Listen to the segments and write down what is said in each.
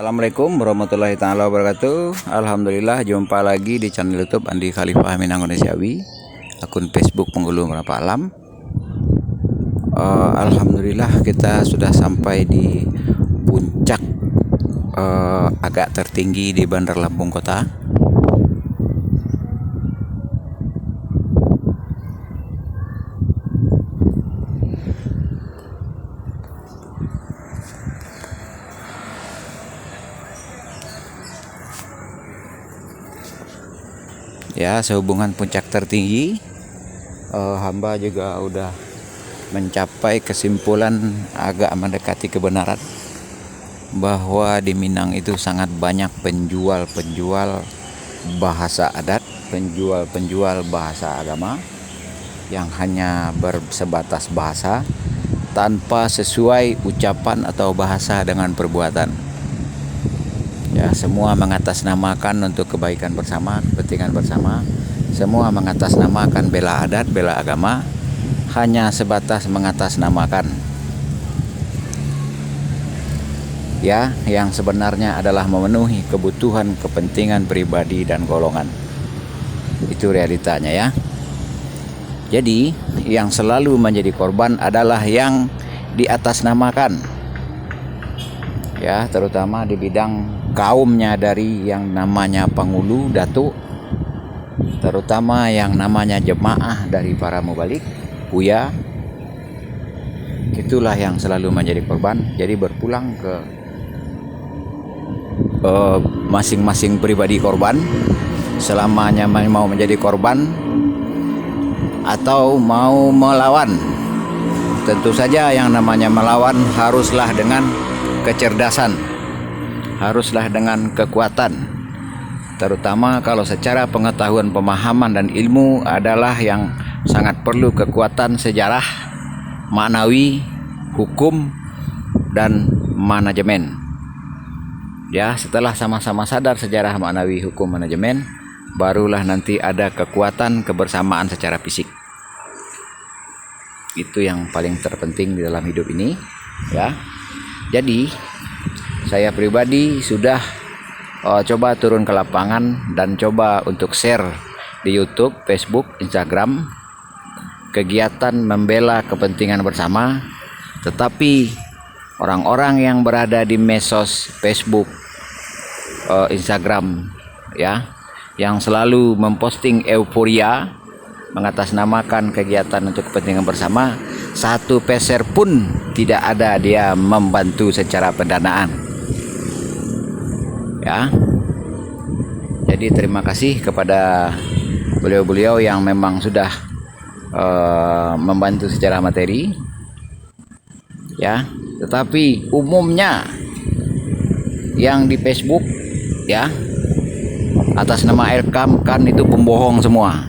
Assalamualaikum warahmatullahi taala wabarakatuh. Alhamdulillah jumpa lagi di channel YouTube Andi Khalifah Minang Indonesiawi, akun Facebook Penghulu Merapa Alam. Alhamdulillah kita sudah sampai di puncak agak tertinggi di Bandar Lampung Kota. Ya, sehubungan puncak tertinggi, hamba juga udah mencapai kesimpulan agak mendekati kebenaran bahwa di Minang itu sangat banyak penjual-penjual bahasa adat, penjual-penjual bahasa agama yang hanya bersebatas bahasa tanpa sesuai ucapan atau bahasa dengan perbuatan. Ya, semua mengatasnamakan untuk kebaikan bersama, kepentingan bersama. Semua mengatasnamakan bela adat, bela agama, hanya sebatas mengatasnamakan. Ya, yang sebenarnya adalah memenuhi kebutuhan, kepentingan pribadi dan golongan. Itu realitanya ya. Jadi, yang selalu menjadi korban adalah yang diatasnamakan. Ya, terutama di bidang kaumnya dari yang namanya penghulu, datuk, terutama yang namanya jemaah dari para mubalik, buya. Itulah yang selalu menjadi korban. Jadi berpulang ke masing-masing pribadi korban, selamanya mau menjadi korban atau mau melawan. Tentu saja yang namanya melawan haruslah dengan kecerdasan, haruslah dengan kekuatan, terutama kalau secara pengetahuan, pemahaman dan ilmu adalah yang sangat perlu kekuatan sejarah, maknawi, hukum dan manajemen. Ya, setelah sama-sama sadar sejarah, maknawi, hukum, manajemen, barulah nanti ada kekuatan kebersamaan secara fisik. Itu yang paling terpenting di dalam hidup ini, ya. Jadi saya pribadi sudah coba turun ke lapangan dan coba untuk share di YouTube, Facebook, Instagram kegiatan membela kepentingan bersama. Tetapi orang-orang yang berada di medsos, Facebook, Instagram, ya, yang selalu memposting euforia mengatasnamakan kegiatan untuk kepentingan bersama, satu peser pun tidak ada dia membantu secara pendanaan. Ya, jadi terima kasih kepada beliau-beliau yang memang sudah membantu secara materi. Ya, tetapi umumnya yang di Facebook, ya, atas nama Elkam kan itu pembohong semua.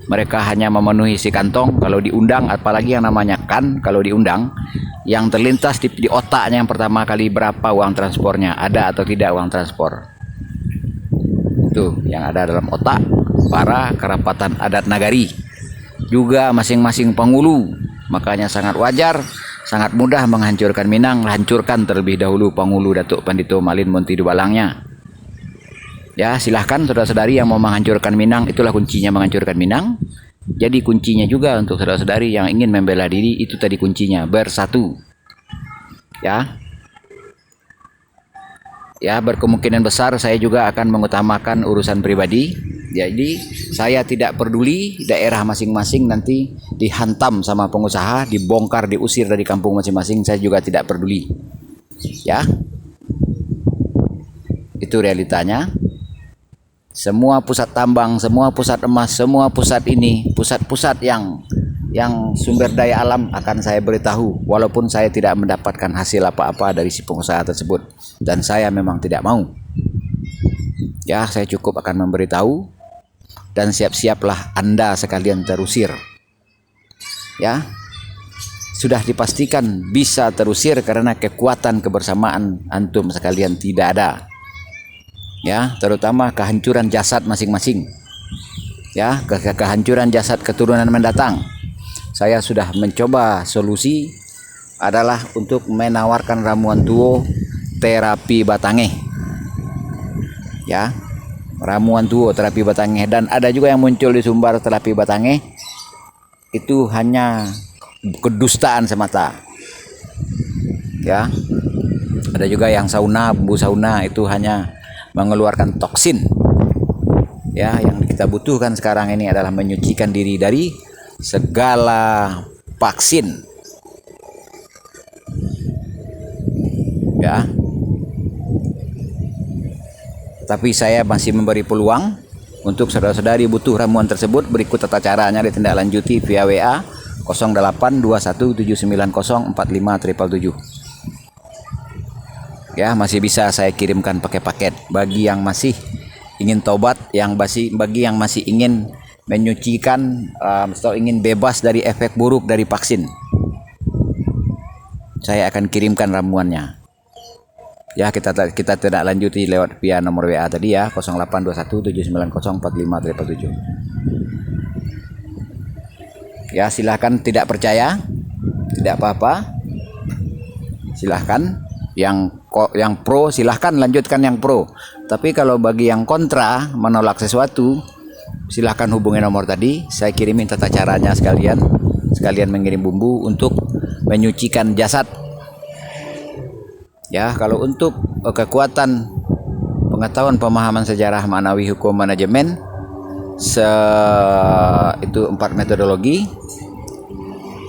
Mereka hanya memenuhi si kantong kalau diundang, apalagi yang namanya kan kalau diundang, yang terlintas di otaknya yang pertama kali berapa uang transportnya, ada atau tidak uang transport. Itu yang ada dalam otak para kerapatan adat nagari, juga masing-masing penghulu. Makanya sangat wajar, sangat mudah menghancurkan Minang. Hancurkan terlebih dahulu penghulu Datuk Pandito Malin Monti Dubalangnya. Ya, silahkan saudara-saudari yang mau menghancurkan Minang, itulah kuncinya menghancurkan Minang. Jadi kuncinya juga untuk saudara-saudari yang ingin membela diri, itu tadi kuncinya, bersatu. Ya. Ya, berkemungkinan besar saya juga akan mengutamakan urusan pribadi. Jadi saya tidak peduli daerah masing-masing nanti dihantam sama pengusaha, dibongkar, diusir dari kampung masing-masing, saya juga tidak peduli. Ya. Itu realitanya. Semua pusat tambang, semua pusat emas, semua pusat ini, pusat-pusat yang sumber daya alam akan saya beritahu, walaupun saya tidak mendapatkan hasil apa-apa dari si pengusaha tersebut, dan saya memang tidak mau. Ya, saya cukup akan memberitahu, dan siap-siaplah Anda sekalian terusir. Ya, sudah dipastikan bisa terusir karena kekuatan kebersamaan antum sekalian tidak ada. Ya, terutama kehancuran jasad masing-masing. Ya, kehancuran jasad keturunan mendatang. Saya sudah mencoba solusi adalah untuk menawarkan ramuan tuo terapi Batange. Ya. Ramuan tuo terapi Batange, dan ada juga yang muncul di Sumbar terapi Batange itu hanya kedustaan semata. Ya. Ada juga yang sauna, bumbu sauna itu hanya mengeluarkan toksin. Ya, yang kita butuhkan sekarang ini adalah menyucikan diri dari segala vaksin. Ya. Tapi saya masih memberi peluang untuk saudara-saudari butuh ramuan tersebut. Berikut tata caranya ditindaklanjuti via WA 082179045777. Ya, masih bisa saya kirimkan pakai paket bagi yang masih ingin tobat, bagi yang masih ingin menyucikan atau ingin bebas dari efek buruk dari vaksin. Saya akan kirimkan ramuannya. Ya, kita tidak lanjuti lewat via nomor WA tadi ya, 0821790457. Ya, silahkan tidak percaya, tidak apa-apa. Silahkan yang pro silahkan lanjutkan yang pro. Tapi kalau bagi yang kontra, menolak sesuatu, silahkan hubungi nomor tadi. Saya kirimin tata caranya sekalian mengirim bumbu untuk menyucikan jasad. Ya, kalau untuk kekuatan pengetahuan pemahaman sejarah manawi hukum manajemen itu 4 metodologi,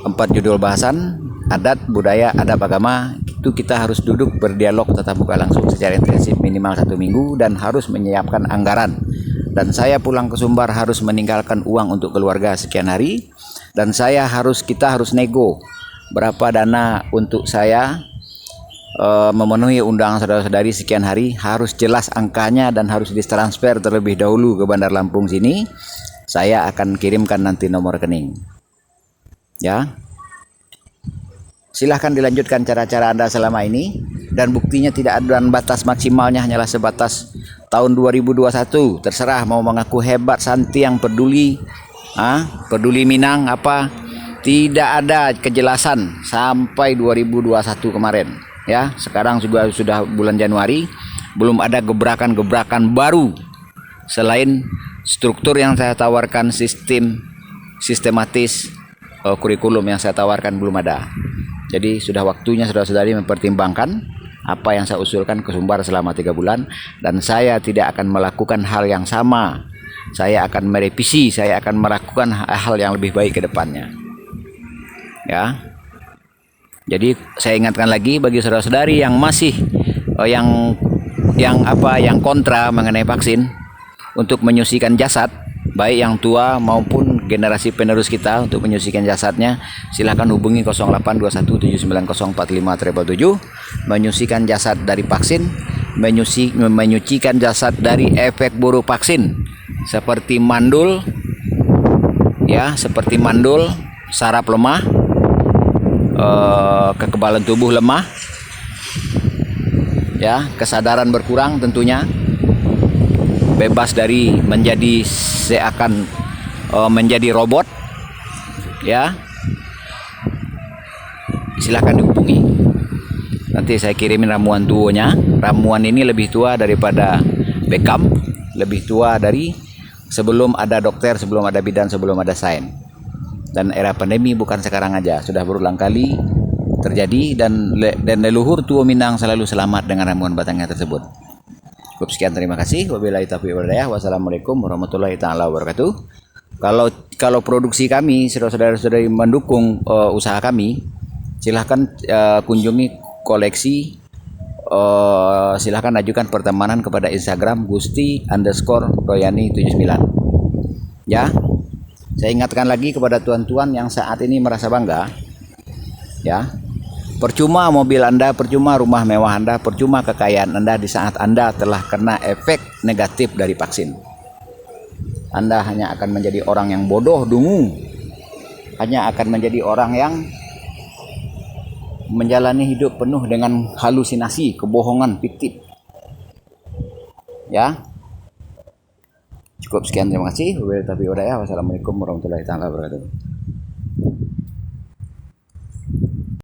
4 judul bahasan, adat, budaya, adab, agama. Itu kita harus duduk berdialog tatap muka langsung secara intensif minimal 1 minggu dan harus menyiapkan anggaran. Dan saya pulang ke Sumbar harus meninggalkan uang untuk keluarga sekian hari, dan kita harus nego berapa dana untuk saya memenuhi undangan saudara-saudari sekian hari. Harus jelas angkanya dan harus ditransfer terlebih dahulu ke Bandar Lampung sini. Saya akan kirimkan nanti nomor rekening. Ya. Silahkan dilanjutkan cara-cara Anda selama ini, dan buktinya tidak ada batas maksimalnya, hanyalah sebatas tahun 2021. Terserah mau mengaku hebat, Santi yang peduli, peduli Minang apa, tidak ada kejelasan sampai 2021 kemarin. Ya, sekarang juga sudah bulan Januari, belum ada gebrakan-gebrakan baru selain struktur yang saya tawarkan, sistematis, kurikulum yang saya tawarkan belum ada. Jadi sudah waktunya saudara-saudari mempertimbangkan apa yang saya usulkan ke Sumbar selama 3 bulan, dan saya tidak akan melakukan hal yang sama. Saya akan merevisi, saya akan melakukan hal yang lebih baik ke depannya. Ya. Jadi saya ingatkan lagi bagi saudara-saudari yang masih yang kontra mengenai vaksin, untuk menyucikan jasad, baik yang tua maupun generasi penerus kita, untuk menyucikan jasadnya silakan hubungi 082179045777. Menyucikan jasad dari vaksin, menyucikan jasad dari efek buruk vaksin seperti mandul, ya, seperti mandul, saraf lemah, kekebalan tubuh lemah, ya, kesadaran berkurang tentunya, bebas dari menjadi robot, ya. Silahkan dihubungi. Nanti saya kirimin ramuan tuonya. Ramuan ini lebih tua daripada Beckham, lebih tua dari sebelum ada dokter, sebelum ada bidan, sebelum ada sains. Dan era pandemi bukan sekarang aja, sudah berulang kali terjadi, dan leluhur tuo Minang selalu selamat dengan ramuan batangnya tersebut. Cukup sekian, terima kasih. Wabillahi taufiq wal hidayah. Wassalamualaikum warahmatullahi taala wabarakatuh. Kalau produksi kami, saudara-saudari mendukung usaha kami, silahkan kunjungi koleksi, silahkan ajukan pertemanan kepada Instagram Gusti_Royani79. Ya. Saya ingatkan lagi kepada tuan-tuan yang saat ini merasa bangga, ya, percuma mobil Anda, percuma rumah mewah Anda, percuma kekayaan Anda di saat Anda telah kena efek negatif dari vaksin. Anda hanya akan menjadi orang yang bodoh, dungu, hanya akan menjadi orang yang menjalani hidup penuh dengan halusinasi, kebohongan, fiktif. Ya. Cukup sekian, terima kasih. Wassalamualaikum warahmatullahi wabarakatuh.